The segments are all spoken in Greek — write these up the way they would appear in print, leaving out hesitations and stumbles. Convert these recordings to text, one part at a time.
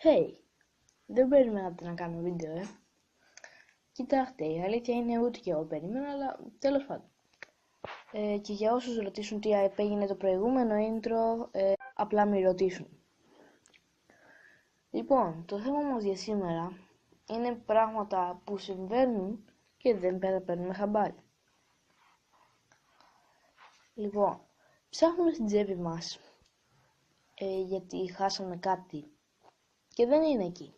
Hey, δεν περιμένατε να κάνω βίντεο, Κοιτάξτε, η αλήθεια είναι ούτε και εγώ περίμενα, αλλά τέλος πάντων. Και για όσους ρωτήσουν τι έγινε το προηγούμενο intro, απλά μη ρωτήσουν. Λοιπόν, το θέμα μας για σήμερα είναι πράγματα που συμβαίνουν και δεν παίρνουμε χαμπάρι. Λοιπόν, ψάχνουμε στην τσέπη μας γιατί χάσαμε κάτι και δεν είναι εκεί.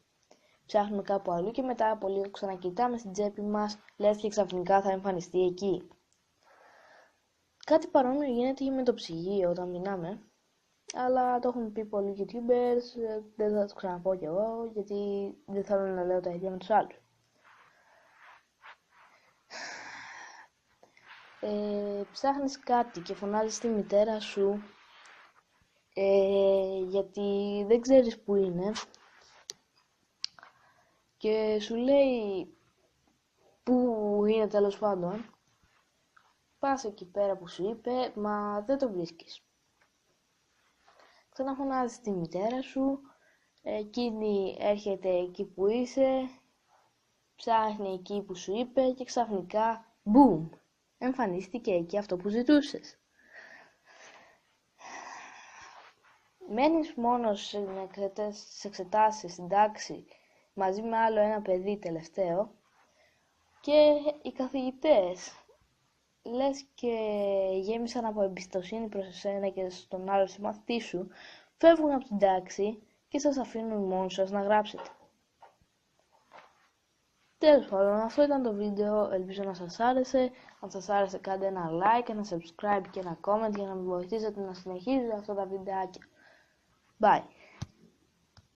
Ψάχνουμε κάπου αλλού και μετά από λίγο ξανακοιτάμε στην τσέπη μας, λες και ξαφνικά θα εμφανιστεί εκεί. Κάτι παρόμοιο γίνεται και με το ψυγείο όταν μηνάμε, αλλά το έχουν πει πολλοί YouTubers, δεν θα το ξαναπώ κι εγώ, γιατί δεν θέλω να λέω τα ίδια με τους άλλους. Ψάχνεις κάτι και φωνάζεις τη μητέρα σου, γιατί δεν ξέρεις που είναι και σου λέει που είναι τέλος πάντων. Πας εκεί πέρα που σου είπε, μα δεν το βρίσκεις. Ξαναφωνάζεις τη μητέρα σου, εκείνη έρχεται εκεί που είσαι, ψάχνει εκεί που σου είπε και ξαφνικά, boom, εμφανίστηκε εκεί αυτό που ζητούσες. Μένεις μόνος στις εξετάσεις, στην τάξη, μαζί με άλλο ένα παιδί τελευταίο και οι καθηγητές λες και γέμισαν από εμπιστοσύνη προς εσένα και στον άλλο συμμαθητή σου, φεύγουν από την τάξη και σας αφήνουν μόνος σας να γράψετε. Τέλος πάντων, αυτό ήταν το βίντεο, ελπίζω να σας άρεσε. Αν σας άρεσε κάντε ένα like, ένα subscribe και ένα comment για να με βοηθήσετε να συνεχίζω αυτά τα βιντεάκια. Bye!